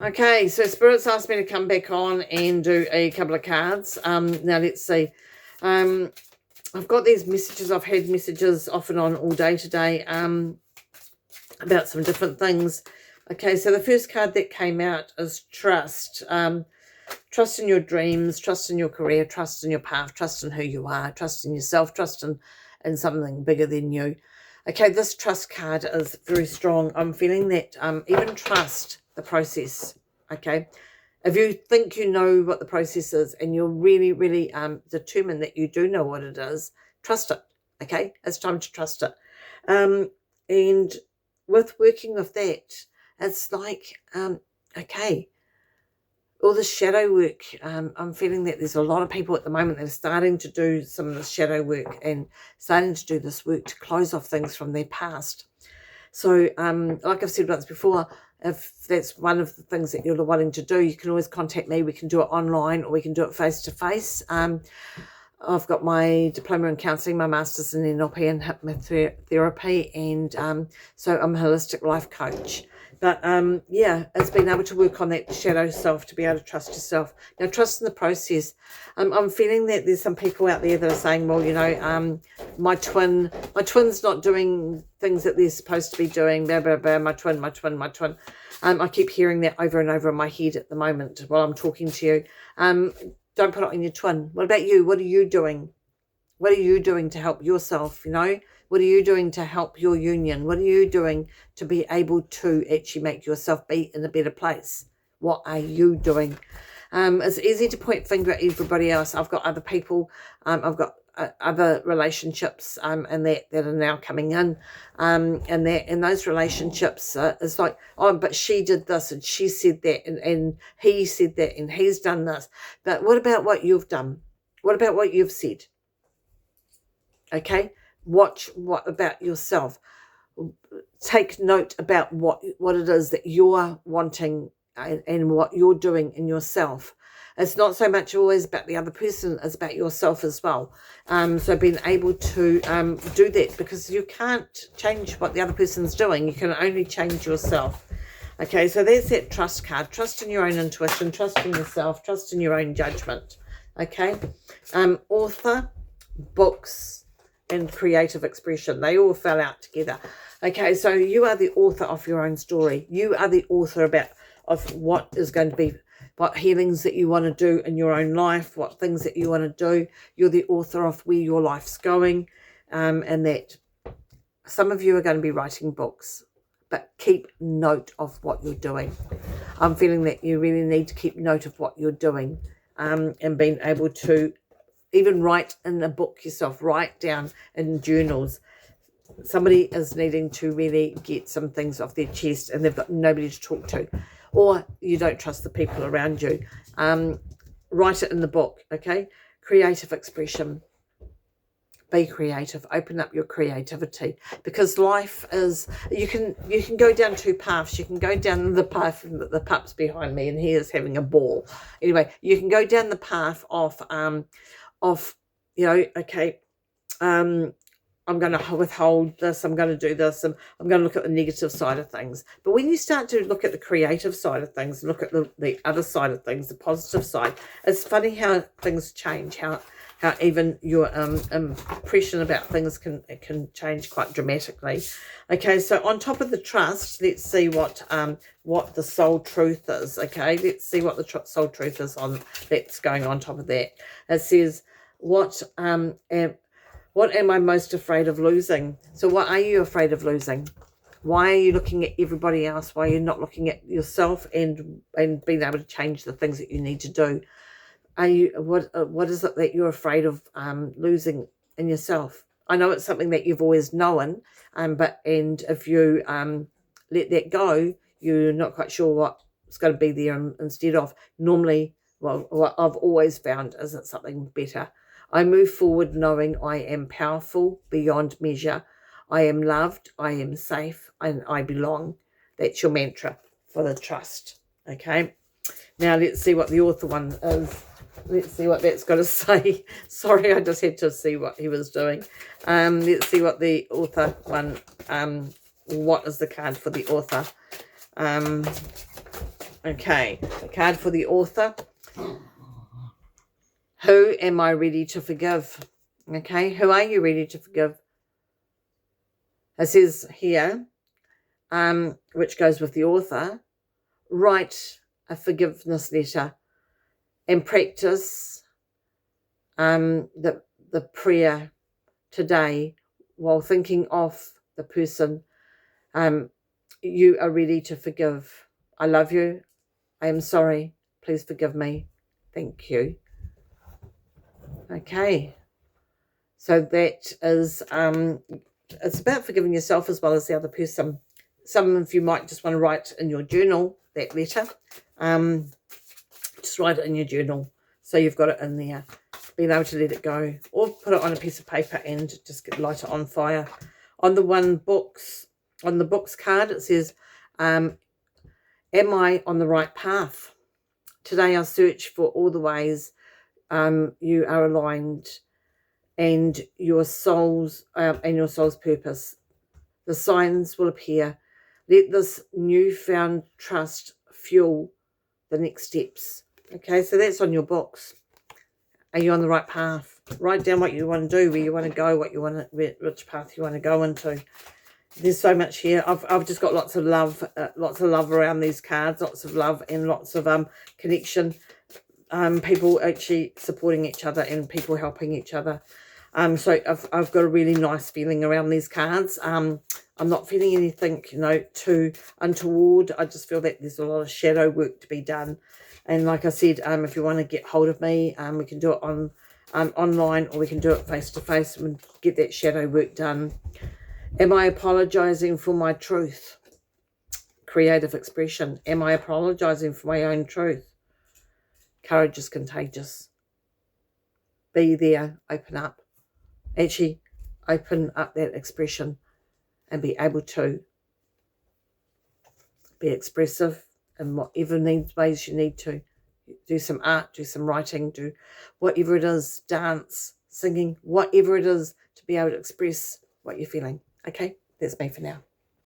Okay, so Spirit's asked me to come back on and do a couple of cards. Now let's see. I've got these messages. I've had messages off and on all day today about some different things. Okay, so the first card that came out is trust. Trust in your dreams, trust in your career, trust in your path, trust in who you are, trust in yourself, trust in something bigger than you. Okay, this trust card is very strong. I'm feeling that even trust the process, okay? If you think you know what the process is and you're really, really determined that you do know what it is, trust it, okay? It's time to trust it. And with working with that, it's like, okay, all the shadow work, I'm feeling that there's a lot of people at the moment that are starting to do some of the shadow work and starting to do this work to close off things from their past. So like I've said once before, if that's one of the things that you're wanting to do, you can always contact me. We can do it online or we can do it face-to-face. I've got my diploma in counselling, my master's in NLP and hypnotherapy, and so I'm a holistic life coach. But yeah, it's been able to work on that shadow self to be able to trust yourself. Now, trust in the process. I'm feeling that there's some people out there that are saying, well, you know, my twin's not doing things that they're supposed to be doing, blah, blah, blah, my twin. I keep hearing that over and over in my head at the moment while I'm talking to you. Don't put it on your twin. What about you? What are you doing? What are you doing to help yourself, you know? What are you doing to help your union? What are you doing to be able to actually make yourself be in a better place? What are you doing? It's easy to point finger at everybody else. I've got other people. I've got other relationships and that are now coming in. And those relationships, it's like, oh, but she did this and she said that and he said that and he's done this. But what about what you've done? What about what you've said? Okay, watch what about yourself. Take note about what it is that you're wanting and what you're doing in yourself. It's not so much always about the other person, it's about yourself as well. So being able to do that, because you can't change what the other person's doing. You can only change yourself. Okay, so there's that trust card. Trust in your own intuition, trust in yourself, trust in your own judgment. Okay, author, books, and creative expression. They all fell out together. Okay, so you are the author of your own story. You are the author of what is going to be, what healings that you want to do in your own life, what things that you want to do. You're the author of where your life's going, and that some of you are going to be writing books, but keep note of what you're doing. I'm feeling that you really need to keep note of what you're doing, and being able to even write in a book yourself, write down in journals. Somebody is needing to really get some things off their chest and they've got nobody to talk to, or you don't trust the people around you. Write it in the book, okay? Creative expression. Be creative. Open up your creativity, because life is, you can go down two paths. You can go down the path, the pup's behind me and he is having a ball. Anyway, you can go down the path of you know, okay, I'm going to withhold this, I'm going to do this, and I'm going to look at the negative side of things. But when you start to look at the creative side of things, look at the other side of things, the positive side, it's funny how things change, how even your impression about things can change quite dramatically. Okay, so on top of the trust, let's see what the soul truth is. Okay, let's see what the soul truth is on that's going on top of that. It says, what am I most afraid of losing? So what are you afraid of losing? Why are you looking at everybody else? Why are you not looking at yourself and being able to change the things that you need to do? Are you, what is it that you're afraid of losing in yourself? I know it's something that you've always known, but if you let that go, you're not quite sure what's going to be there instead of. Normally, well, what I've always found isn't something better. I move forward knowing I am powerful beyond measure. I am loved, I am safe, and I belong. That's your mantra for the trust. Okay. Now let's see what the author one is. Let's see what that's got to say. Sorry, I just had to see what he was doing. Let's see what the author one, what is the card for the author? Okay, the card for the author. Who am I ready to forgive? Okay, who are you ready to forgive? It says here, which goes with the author, write a forgiveness letter and practice the prayer today while thinking of the person you are ready to forgive. I love you. I am sorry. Please forgive me. Thank you. Okay. So that is, it's about forgiving yourself as well as the other person. Some of you might just want to write in your journal that letter. Just write it in your journal so you've got it in there. Being able to let it go, or put it on a piece of paper and just light it on fire. On the books card, it says, am I on the right path? Today I search for all the ways you are aligned and your soul's purpose. The signs will appear. Let this newfound trust fuel the next steps. Okay, so that's on your books. Are you on the right path? Write down what you want to do, where you want to go, which path you want to go into. There's so much here. I've just got lots of love around these cards, lots of love and lots of connection. People actually supporting each other and people helping each other. So I've got a really nice feeling around these cards. I'm not feeling anything, too untoward. I just feel that there's a lot of shadow work to be done. And like I said, if you want to get hold of me, we can do it on online, or we can do it face to face and get that shadow work done. Am I apologizing for my truth? Creative expression. Am I apologizing for my own truth? Courage is contagious. Be there. Open up. Actually, open up that expression and be able to be expressive in whatever ways you need to. Do some art, do some writing, do whatever it is, dance, singing, whatever it is, to be able to express what you're feeling. Okay, that's me for now.